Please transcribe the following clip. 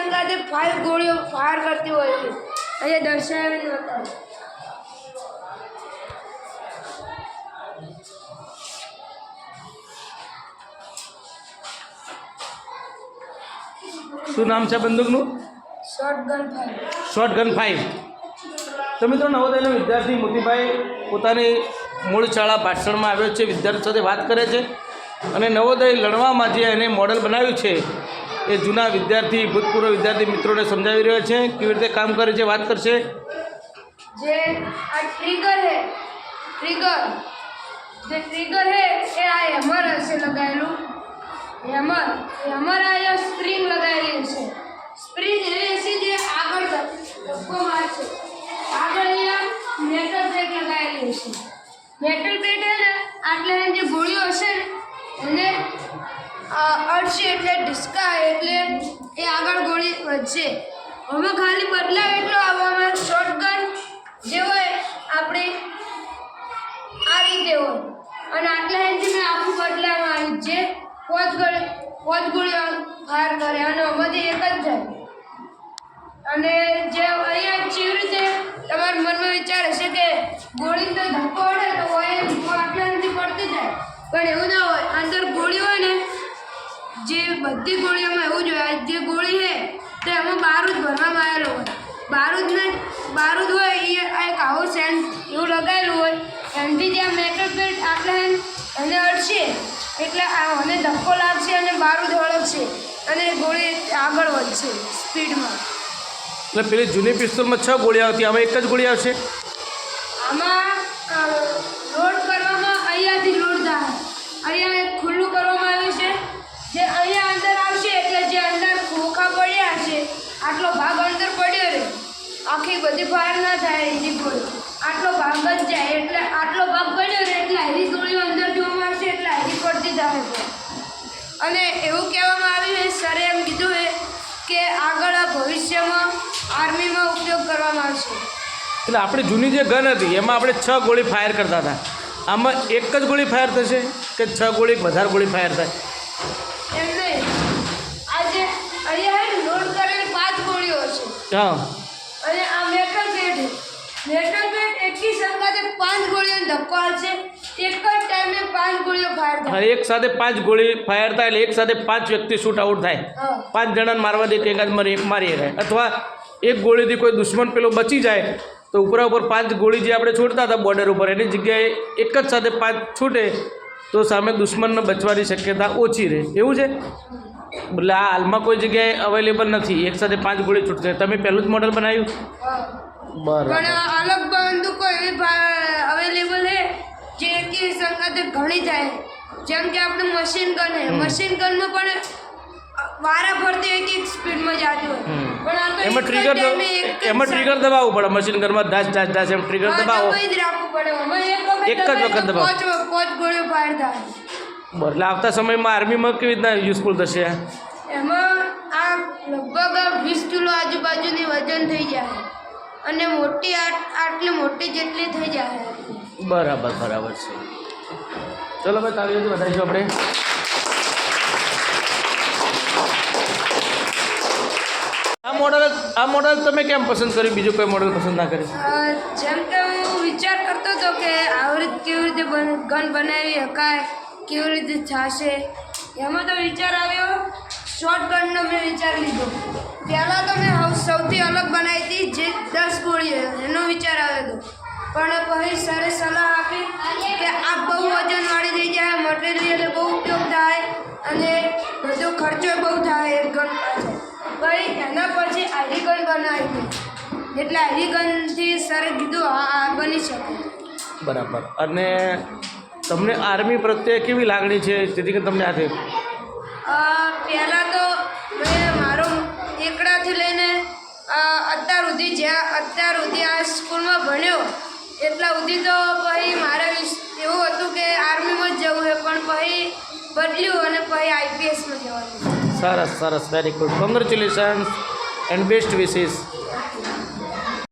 સંગાતે 5 ગોળીઓ ફાયર કરતી હોય છે. અહીંયા દર્શાવેલું હતું. શું નામ છે બંદૂકનું? શોટગન 5. તો મિત્રો નવોદયનો વિદ્યાર્થી મોતીભાઈ પોતાની મૂળ શાળા પાટણમાં આવ્યો છે, વિદ્યાર્થી સાથે વાત કરે છે અને નવોદય લડવામાં જે એને મોડલ બનાવ્યું છે એ જૂના વિદ્યાર્થી ભૂતપૂર્વ વિદ્યાર્થી મિત્રોને સમજાવી રહ્યો છે, કેવી રીતે કામ કરે છે વાત કરશે. જે આ ટ્રિગર હે, ટ્રિગર હે એ આ હેમર હશે લગાવેલું. હેમર આ સ્પ્રિંગ લગાવેલી છે. સ્પ્રિંગ એવી હશે જે આગળ ધક્કો મારશે. આગળ અહીંયા મેટલ પ્લેટ લગાવેલી હશે. મેટલ પ્લેટ હે ને આટલે જે ગોળીઓ હશે એને અડશે એટલે ડિસ્કા એટલે એ આગળ ગોળી વધશે. હવે ખાલી બદલાવ એટલો આવવામાં શોટગન જે હોય આપણે આ રીતે હોય અને આટલા એન્જિન આખું બદલાવમાં આવ્યું છે. 5 ગોળીઓ ફાયર કરે અને આમાંથી એક જ જાય. અને જે અહીંયા કેવી રીતે તમારા મનમાં વિચાર હશે કે ગોળી તો ધક્કો પડે તો આટલાથી પડતી જાય, પણ એવું ના હોય. અંદર ગોળી હોય ને જે બધી ગોળીઓમાં એવું જ હોય. જે ગોળી છે તો એમાં બારૂદ ભરવામાં આવેલો હોય. બારૂદ હોય એ એક આવો સેન્ટ એવું લગાવેલું હોય. એનાથી જે મેટલ પ્લેટ આટલા એને અડશે એટલે આને ધક્કો લાગશે અને બારૂદ હળગશે અને ગોળી આગળ વધશે સ્પીડમાં. એટલે પેલી જૂની પિસ્તોલમાં 6 ગોળી આવતી, આમાં એક જ ગોળી આવશે. આમાં લોડ કરવામાં અહીંયાથી લોડ થાય. અહીંયા એક ખુલ્લું કરવામાં આવ્યું છે જે અહીંયા અંદર આવશે એટલે જે અંદર ખોખા પડ્યા હશે આટલો ભાગ અંદર પડ્યો રહે. આખી બધી ફાયર ના થાય એની ગોળી, આટલો ભાગ જ જાય એટલે આટલો ભાગ પડ્યો રહે એટલે હરી ગોળીઓ અંદર જોવામાં આવશે એટલે હરી પડતી જાય. અને એવું કહેવામાં આવ્યું છે, સરે એમ કીધું છે કે આગળ આ ભવિષ્યમાં આર્મીમાં ઉપયોગ કરવામાં આવશે. એટલે આપણી જૂની જે ગન હતી એમાં આપણે 6 ગોળી ફાયર કરતા હતા, આમાં એક જ ગોળી ફાયર થશે કે 6 ગોળી વધારે ગોળી ફાયર થાય? એમ નહીં, આજે અહીંયા લોડ કરેલી 5 ગોળીઓ છે. હા, અને આ મેટલ પ્લેટ એકી સંગાતે 5 ગોળીઓનો ધક્કો આવશે. એક જ ટાઈમે 5 ગોળીઓ ફાયર થાય. એક સાથે 5 ગોળી ફાયર થાય એટલે એક સાથે 5 વ્યક્તિ શૂટ આઉટ થાય. 5 જણાને મારવા દે એક જ મારી શકાય. અથવા એક ગોળીથી કોઈ દુશ્મન પેલો બચી જાય તો ઉપર 5 ગોળી જે આપણે છોડતા હતા બોર્ડર ઉપર એની જગ્યાએ એક જ સાથે 5 છૂટે તો સામે દુશ્મનને બચવાની શક્યતા ઓછી રહે. એવું છે. એટલે આ હાલમાં કોઈ જગ્યાએ અવેલેબલ નથી, એક સાથે 5 ગોળી છૂટશે. તમે પહેલું જ મોડલ બનાવ્યું? બરાબર. પણ અલગ બંદૂકો એવી અવેલેબલ છે જે એકી સંગાતે ઘણી થાય. જેમ કે આપણે મશીન ગન છે, મશીન ગનમાં પણ વારા ફરતી એક સ્પીડમાં જતી હોય, પણ આ તો એમાં ટ્રિગર દબાવવું પડે. મશીન ગનમાં ધાસ એમ ટ્રિગર દબાવો જ રાખવું પડે. એક જ વખત દબાવો. 5 ગોળીઓ ફાયર થાય. બરાબર. એટલે આવતા સમયમાં આર્મીમાં કેવી રીતના યુઝફુલ થશે? એમાં આ લગભગ 20 કિલો આજુબાજુની વજન થઈ જાય અને મોટી આટલી મોટી જેટલી થઈ જાય. બરાબર છે. ચલો ભાઈ, તાળીઓથી વધારીશું આપણે. આ મોડલ તમે કેમ પસંદ કર્યું, બીજું કોઈ મોડલ પસંદ ના કર્યું? જેમ કે હું વિચાર કરતો હતો કે આવી રીતે કેવી રીતે ગન બનાવી શકાય, કેવી રીતે થશે. એમાં તો વિચાર આવ્યો શોટગનનો. મેં વિચાર લીધો. પહેલાં તો મેં સૌથી અલગ બનાવી હતી જે 10 ગોળીઓ એનો વિચાર આવ્યો હતો, પણ પછી સરે સલાહ આપી કે આ બહુ વજનવાળી થઈ જાય, મટીરિયલ બહુ ઉપયોગ થાય અને બધો ખર્ચો બહુ થાય એક ગન પાછળ. ભાઈ એના પછી આઈડી ગન બનાવી એટલે આઈડી ગનથી સરે કીધું આ બની શકે. બરાબર. અને તમને આર્મી પ્રત્યે કેવી લાગણી છે જેથી કે તમને આ થયું? પહેલાં તો મેં મારો એકડાથી લઈને અત્યાર સુધી આ સ્કૂલમાં ભણ્યો એટલા સુધી તો પછી મારે એવું હતું કે આર્મીમાં જ જવું છે, પણ પછી બદલ્યું અને પછી આઈપીએસમાં જવાનું. સરસ. Very good. Congratulations and best wishes.